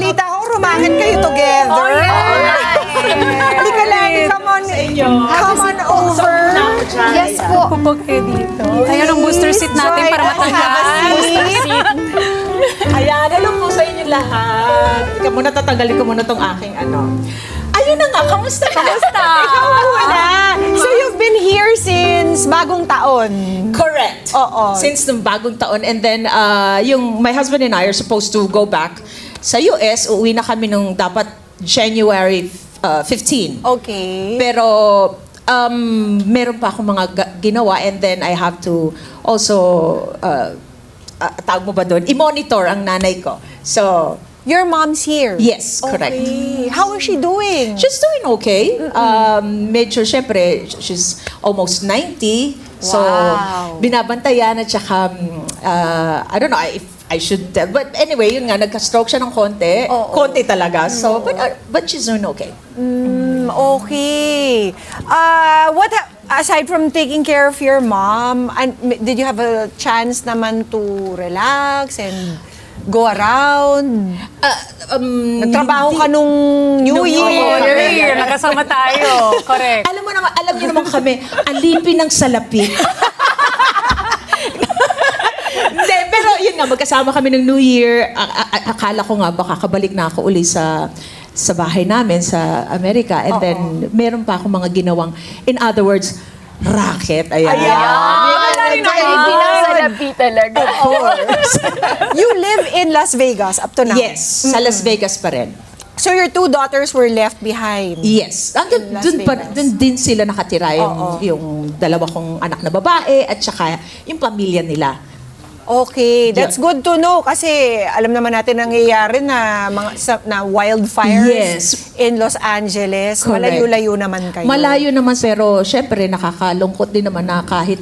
balita ko, rumangan kayo together. Halika lang, come on. Come on over. Yes po. Pupog kayo dito. Ayun ang booster seat natin para matanggal. Ayan, alam po sa inyo lahat. Ika muna, tatanggalin ko muna tong aking ano. Ayun na nga, kamusta ka? Ikaw muna. So you've been here since bagong taon. Correct. Oo. Since nung bagong taon. And then, my husband and I are supposed to go back sa US. Uuwi na kami nung dapat January 15. Okay. Pero, meron pa akong mga ginawa. And then, I have to also, tawag mo ba doon? I-monitor ang nanay ko. So, Your mom's here? yes, correct. Okay. How is she doing? She's doing okay. Medyo, syempre, she's almost 90. So, Wow. binabantayan at saka, I don't know if I should tell. But anyway, yun nga, nagka-stroke siya ng konti. Oo. Konti talaga. So, but she's doing okay. Okay. Aside from taking care of your mom, did you have a chance naman to relax and go around? Nagtrabaho ka nung New Year. New Year, nakasama tayo. Correct. Alam niyo naman kami, alipin ng salapi. Hindi, pero yun nga, magkasama kami ng New Year. Akala ko nga, baka kabalik na ako uli sa bahay namin sa Amerika. And then, meron pa akong mga ginawang, in other words, racket. Ayan. Pinasalapi talaga. You live in Las Vegas up to now? Yes, sa Las Vegas pa rin. So your two daughters were left behind? Yes. In Las Vegas. Dun din sila nakatira, yung dalawa kong anak na babae at saka yung pamilya nila. Okay, that's good to know kasi alam naman natin nangyayari na na wildfires Yes. in Los Angeles. Correct. Malayo-layo naman kayo. Malayo naman, pero syempre nakakalungkot din naman na kahit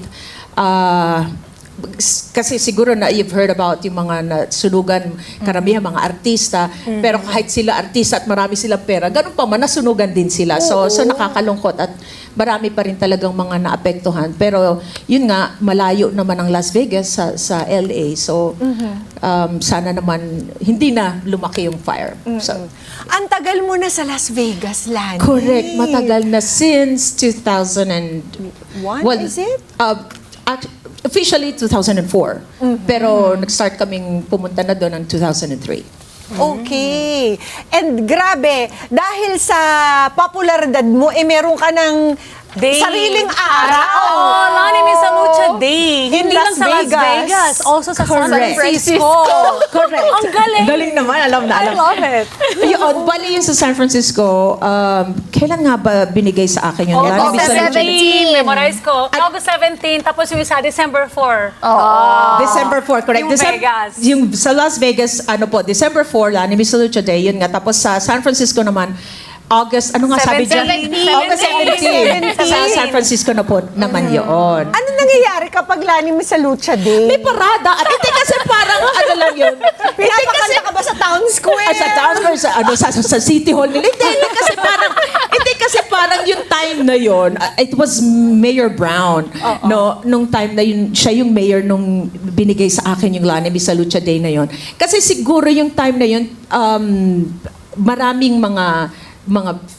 kasi siguro na you've heard about yung mga nasunugan, karamihan mga artista, pero kahit sila artista at marami silang pera, ganun pa man, nasunugan din sila. So nakakalungkot at marami pa rin talagang mga naapektuhan. Pero yun nga, malayo naman ang Las Vegas sa LA. So sana naman hindi na lumaki yung fire. So, Ang tagal mo na sa Las Vegas, Lani. correct, matagal na since 2001. Is it? Officially 2004. Pero nag-start kaming pumunta na doon ng 2003. Okay. And grabe, dahil sa popularidad mo, meron ka ng Day. sariling araw. Oh, Lani Miss Lucha Day. In Hindi Las lang sa Las Vegas. Vegas. Also sa San Correct. Francisco. Correct. Ang galing. Galing naman, alam na I alam. love it. Yun, bali yun sa San Francisco, kailan nga ba binigay sa akin yun? Lani, August Miss Lucha Day? 17. Memorize ko. August 17, tapos yung isa, December 4. December 4, correct. Yung Vegas. Yung sa Las Vegas, December 4, Lani Miss Lucha Day, yun nga. Tapos sa San Francisco naman, August, ano nga sabi dyan? 17. August 17. Sa San Francisco na po naman yun. Ano nangyayari kapag Lani mo sa Lucha Day? May parada. At hindi kasi parang ano lang yun. Pinapakanta ka ba sa Town Square? Sa Town Square, sa City Hall nila. Hindi kasi parang yung time na yun, it was Mayor Brown. No, nung time na yun, siya yung mayor nung binigay sa akin yung Lani Miss Lucha Day na yun. Kasi siguro yung time na yun, maraming mga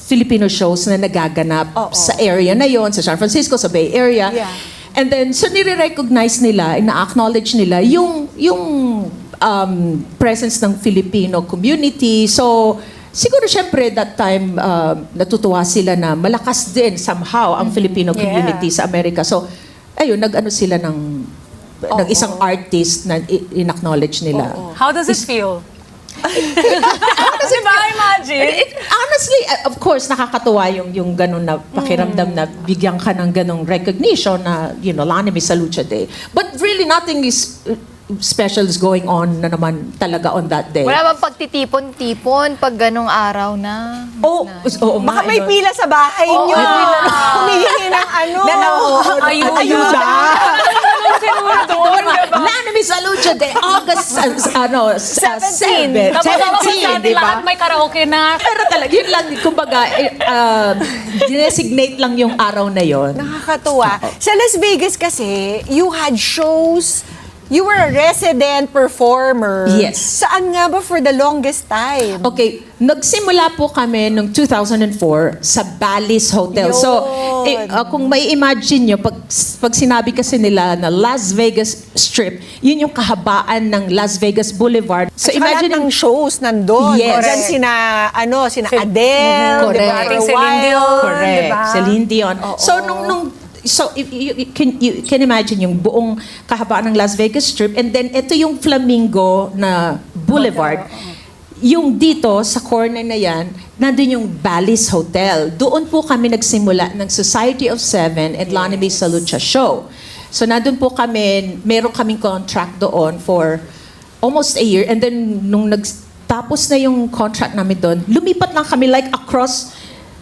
Filipino shows na nagaganap sa area na yon, sa San Francisco, sa Bay Area. Yeah. And then, so nire-recognize nila, ina-acknowledge nila yung presence ng Filipino community. So, siguro syempre that time, natutuwa sila na malakas din somehow ang Filipino community sa Amerika. So, ayun, nag-ano sila ng isang artist na in-acknowledge nila. How does it feel? Diba? Imagine. Honestly, of course, nakakatuwa yung ganun na pakiramdam na bigyan ka ng ganung recognition na, Lani Miss Lucha Day. But really, nothing is special is going on na naman talaga on that day. Wala bang pagtitipon-tipon pag ganong araw na? Baka may pila sa bahay niyo. Humihingi ng Ayuda. Lani Miss Lucha Day, August 17, di ba? Lahat may karaoke na. Pero talaga, yun lang, kumbaga, dinesignate lang yung araw na yon. Nakakatuwa. Sa Las Vegas kasi, you had shows you were a resident performer. Yes. Saan nga ba for the longest time? Okay, nagsimula po kami noong 2004 sa Bally's Hotel. So, kung may imagine nyo, pag sinabi kasi nila na Las Vegas Strip, yun yung kahabaan ng Las Vegas Boulevard. So, At saka lahat ng shows nandun. Yes. Diyan sina Adele, Correct. di ba? Ating Celine Dion. Correct. Diba? Celine Dion. So, so if you can imagine yung buong kahabaan ng Las Vegas Strip, and then ito yung Flamingo na Boulevard. Yung dito, sa corner na yan, nandun yung Bally's Hotel. Doon po kami nagsimula ng Society of Seven and Lonnie Mae Salucha show. So nandun po kami, meron kaming contract doon for almost a year. And then nung tapos na yung contract namin doon, lumipat lang kami like across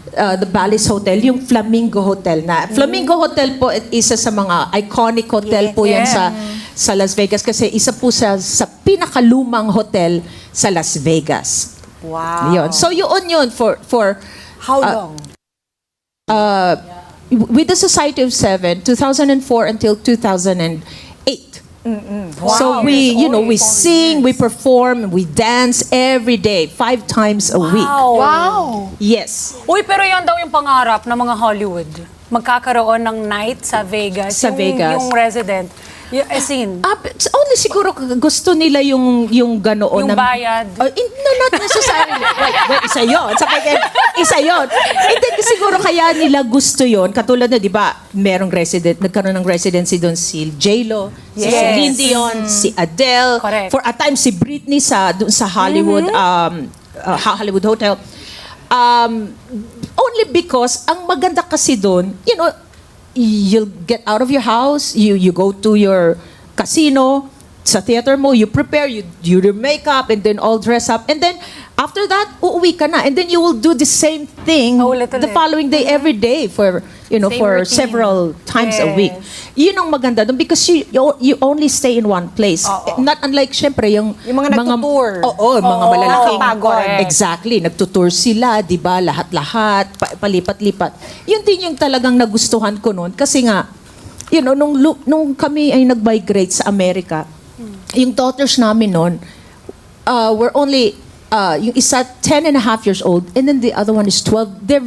the Bally's Hotel, yung Flamingo Hotel na. Flamingo Hotel po isa sa mga iconic hotel po yan sa Las Vegas kasi isa po sa pinakalumang hotel sa Las Vegas. Wow. Yun. So yun for How long? with the Society of Seven, 2004 until 2008. So we, we sing, we perform, we dance every day, 5 times a week. Wow! Yes. Uy, pero yan daw yung pangarap ng mga Hollywood. Magkakaroon ng night sa Vegas. Sa Vegas. Yung resident. Yung scene. Only siguro gusto nila yung ganoon. Yung bayad. No, not necessarily. wait, isa yun. Isa yun. Hindi, siguro kaya nila gusto yun. Katulad na, di ba, nagkaroon ng residency doon si J-Lo, si Yes. Celine Dion, si Adele. Correct. For a time, si Britney doon sa Hollywood, Hollywood Hotel. Only because, ang maganda kasi doon, you'll get out of your house, you go to your casino, sa theater mo, you prepare, you do your makeup, and then all dress up, and then after that, uuwi ka na, and then you will do the same thing Ulit. the following day, every day for for routine. several times a week. Yun ang maganda doon because you only stay in one place. Not unlike syempre yung mga nagtutour. Mga malalaking. Nakakapagod. Exactly, nagtutour sila, 'di ba? Lahat-lahat, palipat-lipat. Yun din yung talagang nagustuhan ko noon kasi nga nung kami ay nag-migrate sa Amerika, yung daughters namin noon were only yung isa 10 and a half years old and then the other one is 12. They're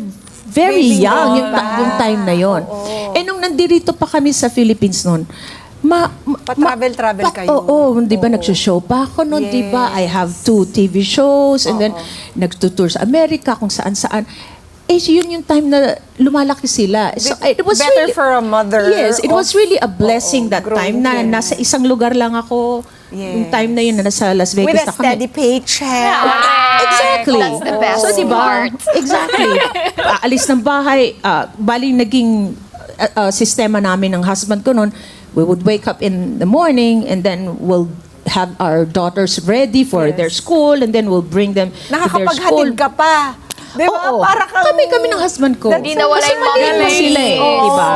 very Baby young young yung time na yon. Eh nung nandirito pa kami sa Philippines noon, Pa-travel kayo. Oo, di ba nagsho-show pa ako noon, di ba? I have 2 TV shows and then nagtutour sa Amerika kung saan-saan. Yun yung time na lumalaki sila. So, it was Better really, for a mother. Yes, it was really a blessing that growing time na kids. nasa isang lugar lang ako. Yung time na yun na nasa Las With Vegas a na kami. steady paycheck. Exactly. That's the best So, di ba? part. Exactly. Alis ng bahay, bali naging sistema namin ng husband ko noon, we would wake up in the morning and then we'll have our daughters ready for their school and then we'll bring them to their school. Nakakapaghatid ka pa. Di ba? Oo. Para kang... Kami ng husband ko. Hindi nawala Kasi yung maliit mommy pa sila eh. brain. Di ba?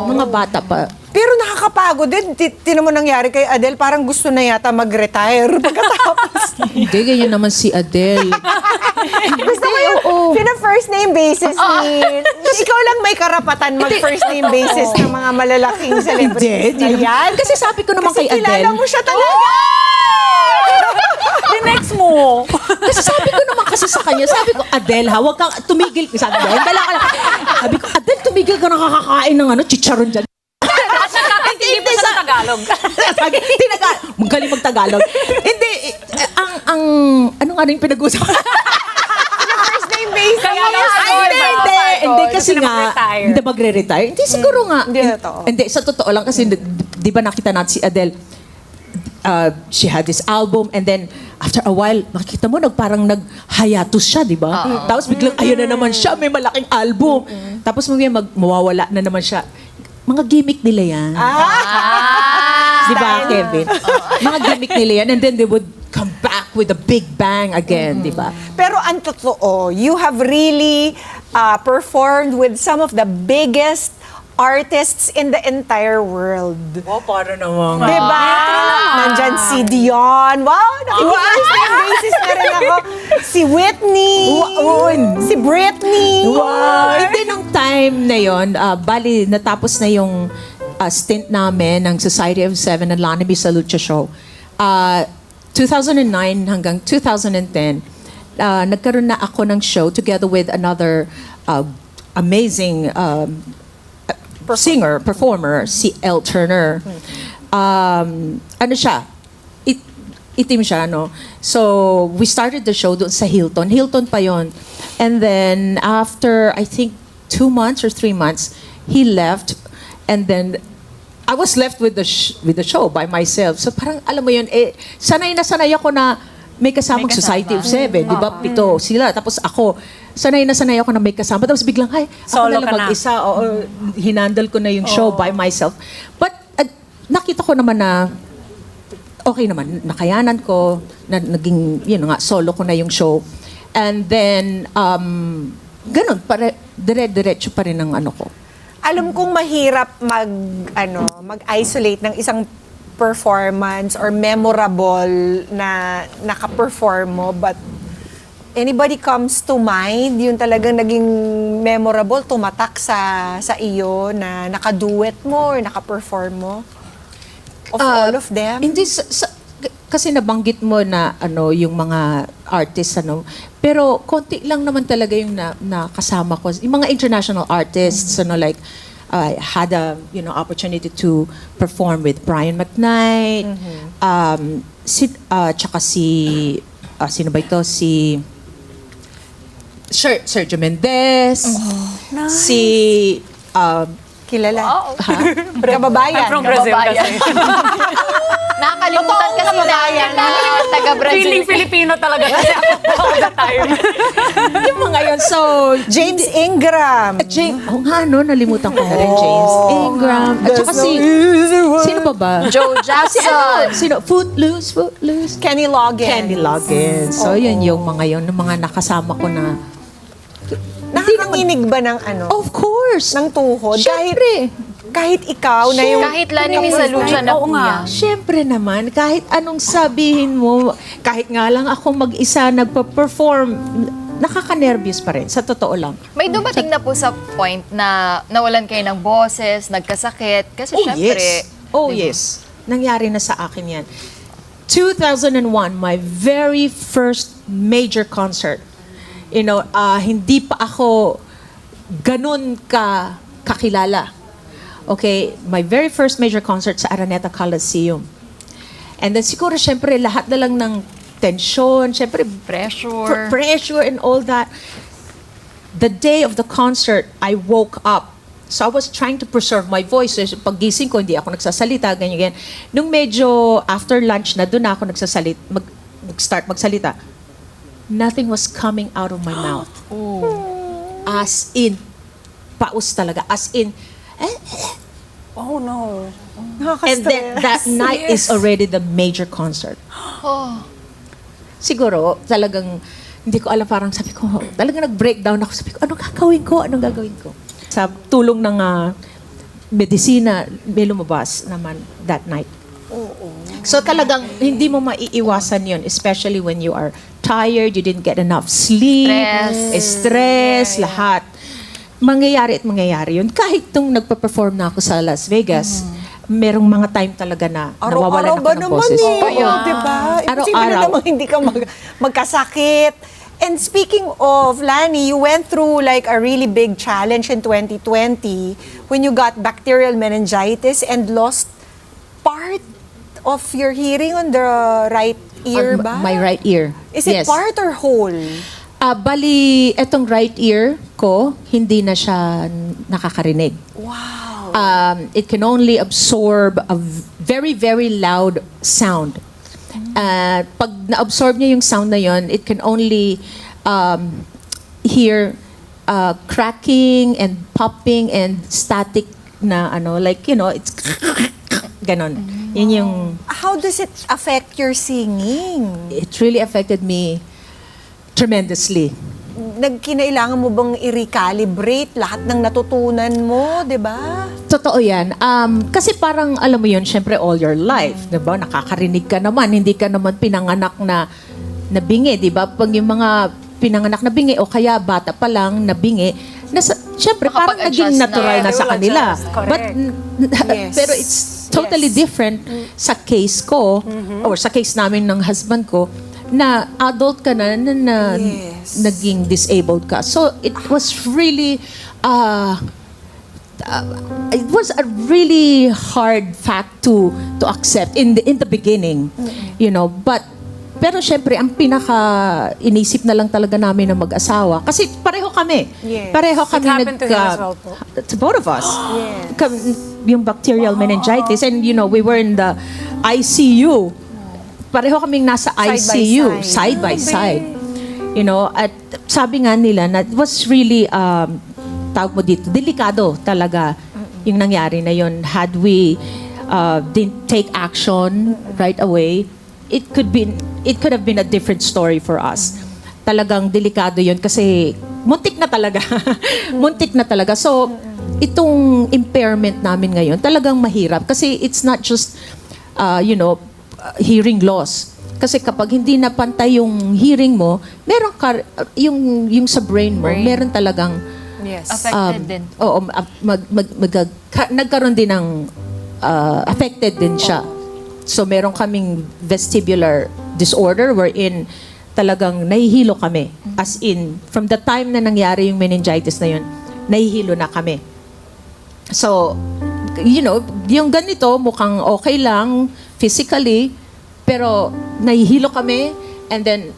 Mga bata pa. Pero nakakapagod din. Tinan mo nangyari kay Adele, parang gusto na yata mag-retire pagkatapos. Hindi, ganyan naman si Adele. Gusto ko yung pina-first name basis ni... Ikaw lang may karapatan mag-first name basis ng mga malalaking celebrities na yan. Kasi sabi ko naman Kasi kay kilala Adele. mo siya talaga. Next mo. Kasi sabi ko naman kasi sa kanya, sabi ko, Adele ha, huwag kang tumigil. Sabi ko, sabi ko, Adele, tumigil ka nakakakain ng chicharon dyan. Hindi pa sa Tagalog. Magaling mag-Tagalog. Hindi, ano nga rin pinag-usapan? First name basis. Kaya lang Hindi, kasi Gusto na nga, mag-retire. hindi magre-retire. Hindi, siguro nga. Hindi totoo. Hindi, sa totoo lang, kasi di ba nakita natin si Adele, she had this album and then after a while, makikita mo, parang nag-hiatus siya, di ba? Tapos biglang, ayun na naman siya, may malaking album. Tapos mawawala na naman siya. Mga gimmick nila yan. Di ba, Kevin? Mga gimmick nila yan. And then they would come back with a big bang again, di ba? Pero ang totoo, you have really performed with some of the biggest artists in the entire world. Para naman. Diba? Nandyan si Dion. Wow! Nakikita name basis na rin ako. Si Whitney. Si Britney. Wow! Hindi nung time na yon, bali natapos na yung stint namin ng Society of Seven and Lana Bisalucha Show. 2009 hanggang 2010, nagkaroon na ako ng show together with another amazing singer, performer, si Elle Turner. Ano siya? Itim siya, no? So, we started the show doon sa Hilton. Hilton pa yon. And then, after, I think, 2 months or 3 months, he left. And then, I was left with the show by myself. So, parang, alam mo yun, sanay na sanay ako na may kasamang May kasama. Society of Seven. Di ba? 7 sila. Tapos ako, sanay na sanay ako na may kasama. Tapos biglang, ay, ako Solo na lang ka na. mag-isa. O, hinandle ko na yung show by myself. But, nakita ko naman na, okay naman, nakayanan ko, naging, nga, solo ko na yung show. And then, ganun, dire-diretso pa rin ang ano ko. Alam kong mahirap mag-isolate ng isang performance or memorable na naka-perform mo, but anybody comes to mind, yung talagang naging memorable, tumatak sa iyo na naka-duet mo or naka-perform mo? Of all of them? Hindi, kasi nabanggit mo na yung mga artists, pero konti lang naman talaga yung nakasama ko. Yung mga international artists, like, I had a opportunity to perform with Brian McKnight, tsaka sino ba ito? Si Sergio Mendes, si Kilala? Wow. Kababayan. I'm from Brazil Kababayan. kasi. Nakakalimutan Totoong kasi kababayan. natin na taga-Brazil. Feeling Filipino talaga kasi ako all the time. yung mga yun. So, James Ingram. James, nalimutan ko na rin James Ingram. At saka sino pa ba? Joe Jackson. Sino? Footloose. Kenny Loggins. Candy Loggins. So, yun yung mga nakasama ko na. Nakakanginig ba ng Of course. ng tuhod? Siyempre. Kahit ikaw na yung... Kahit Lani Misalucha na Oo po nga. yan. Siyempre naman, kahit anong sabihin mo, kahit nga lang ako mag-isa nagpa-perform, nakaka-nervous pa rin, sa totoo lang. May dumating na po sa point na nawalan kayo ng boses, nagkasakit. Kasi syempre, Yes. Nangyari na sa akin yan. 2001, my very first major concert. Hindi pa ako ganun kakilala. Okay, my very first major concert sa Araneta Coliseum. And then siguro, syempre, lahat na lang ng tension, syempre, pressure. pressure and all that. The day of the concert, I woke up. So I was trying to preserve my voice. So, paggising ko, hindi ako nagsasalita, ganyan. Nung medyo after lunch na, doon na ako nag-start magsalita. Nothing was coming out of my mouth. As in, paus talaga. As in, Oh no. and then that night is already the major concert. Oh. Siguro, talagang, hindi ko alam, parang sabi ko, talagang nag-breakdown ako. Sabi ko, anong gagawin ko? Sa tulong ng medisina, may lumabas naman that night. So talagang, hindi mo maiiwasan yun, especially when you are tired, you didn't get enough sleep, stress, lahat. Mangyayari yun. Kahit nung nagpa-perform na ako sa Las Vegas, merong mga time talaga na nawawalan ako Araw-araw ba ng naman boses. eh? Oo. Diba? Imposible Araw-araw. namang hindi ka magkasakit. And speaking of, Lani, you went through like a really big challenge in 2020 when you got bacterial meningitis and lost part of your hearing on the right ear On ba? my right ear. Is it Yes. part or whole? Bali, etong right ear ko, hindi na siya nakakarinig. Wow. It can only absorb a very, very loud sound. Pag na-absorb niya yung sound na yon, it can only hear cracking and popping and static na it's ganon. Yun yung, How does it affect your singing? it really affected me tremendously. Kinailangan mo bang i-recalibrate lahat ng natutunan mo, di ba? Totoo yan. Kasi parang, alam mo yun, syempre all your life, di ba? Nakakarinig ka naman, hindi ka naman pinanganak na bingi, di ba? Pag yung mga pinanganak na bingi o kaya bata pa lang na bingi, syempre parang Makapag-adjust naging natural na. na, sa They will kanila. adjust, correct. But Yes. pero it's totally different sa case ko or sa case namin ng husband ko na adult ka na Yes. naging disabled ka. So it was really it was a really hard fact to accept in the beginning, you know. Pero syempre ang pinaka inisip na lang talaga namin ng mag-asawa kasi pareho kami. Yes. Pareho kami happened to him as well po. to both of us. Yes. Yung bacterial meningitis and you know we were in the ICU. Pareho kaming nasa Side by ICU side. side by side. You know, at sabi nga nila na it was really tawag mo dito, delikado talaga yung nangyari na yun. Had we didn't take action right away, it could have been a different story for us. Talagang delikado yun kasi muntik na talaga. Muntik na talaga. So, itong impairment namin ngayon, talagang mahirap kasi it's not just, you know, hearing loss. Kasi kapag hindi na pantay yung hearing mo, meron ka, yung sa brain mo, meron talagang Yes. Affected din. Oo, nagkaroon din ng affected din siya. So meron kaming vestibular disorder wherein talagang nahihilo kami. As in, from the time na nangyari yung meningitis na yun, nahihilo na kami. So, you know, yung ganito mukhang okay lang physically, pero nahihilo kami and then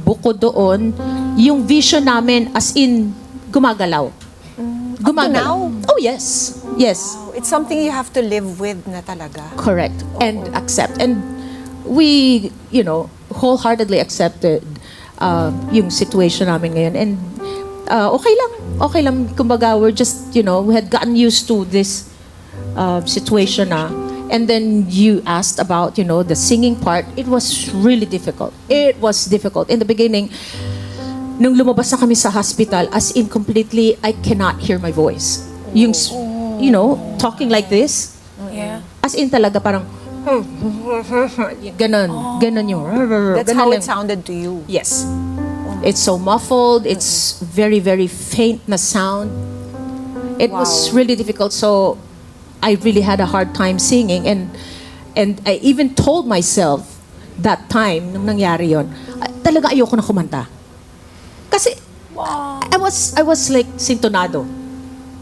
bukod doon, yung vision namin as in gumagalaw. Gumagalaw. Oh, yes. Yes. It's something you have to live with na talaga. Correct. And accept. And we, you know, wholeheartedly accepted yung situation namin ngayon. And okay lang. Okay lang. Kumbaga, we're just, you know, we had gotten used to this situation na. And then you asked about, you know, the singing part. It was really difficult. It was difficult. In the beginning, nung lumabas na kami sa hospital, as in completely, I cannot hear my voice. Yung, you know, talking like this, Yeah. as in talaga parang, ganon yung, That's ganon how lang. it sounded to you. Yes. It's so muffled, it's very, very faint na sound. It was really difficult, so I really had a hard time singing, and I even told myself that time, nung nangyari yon, talaga ayoko na kumanta. Kasi I was like sintonado.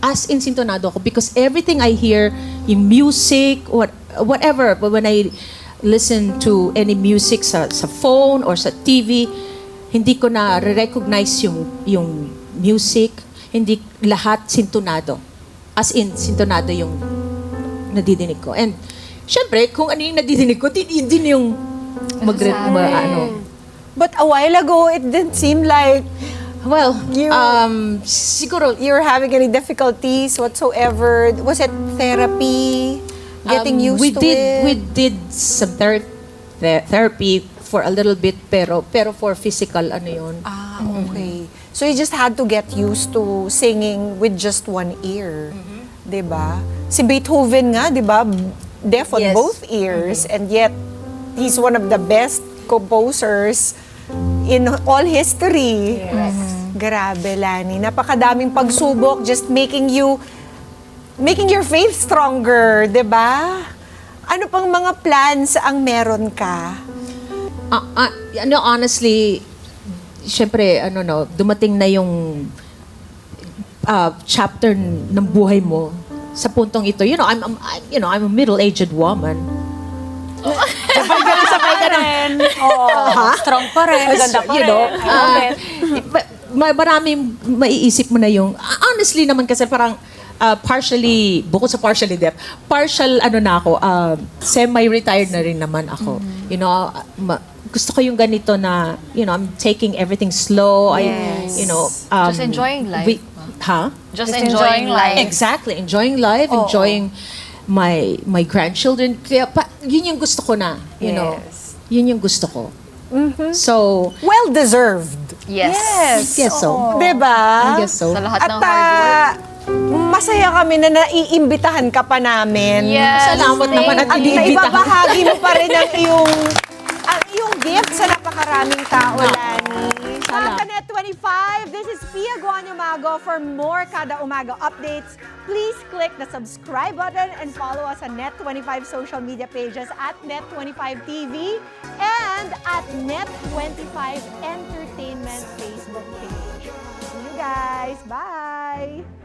As in sintonado ako because everything I hear, yung music, whatever, but when I listen to any music sa phone or sa TV, hindi ko na recognize yung music, hindi lahat sintonado. As in sintonado yung nadidinig ko. And syempre, kung ano yung nadidinig ko, yun din yung ano. But a while ago, it didn't seem like Well, You- siguro, you're having any difficulties whatsoever. Was it therapy? Getting used we to did, it? We did some therapy for a little bit, pero for physical, ano yun. Ah, okay. So you just had to get used to singing with just one ear. Diba? Si Beethoven nga, diba? Deaf on Yes. both ears. And yet, he's one of the best composers in all history. Grabe, Lani. Napakadaming pagsubok, just making your faith stronger, 'di ba? Ano pang mga plans ang meron ka? Honestly, syempre, dumating na yung chapter ng buhay mo sa puntong ito. I'm a middle-aged woman. Sabay ka rin. Oh, strong pa rin. Maganda pa rin. I love it. Maraming maiisip mo na yung, honestly naman kasi parang partially, bukod sa partially deaf, partial na ako, semi-retired na rin naman ako. You know, gusto ko yung ganito na, I'm taking everything slow. Yes. Just enjoying life. Just enjoying life. Exactly, enjoying life, enjoying my grandchildren. Kaya yun yung gusto ko na, you know. Yun yung gusto ko. So, Well-deserved. Yes. I guess so. Diba? I guess so. Sa lahat At ng hard work. masaya kami na naiimbitahan ka pa namin. Yes. Salamat naman at At iniimbitahan. naibabahagi mo pa rin ang iyong gift sa napakaraming tao, Lani. Mga ka-Net25, this is Pia Guanyo Mago. For more Kada Umaga updates, please click the subscribe button and follow us on Net25 social media pages at Net25TV and at Net25 Entertainment Facebook page. See you guys. Bye!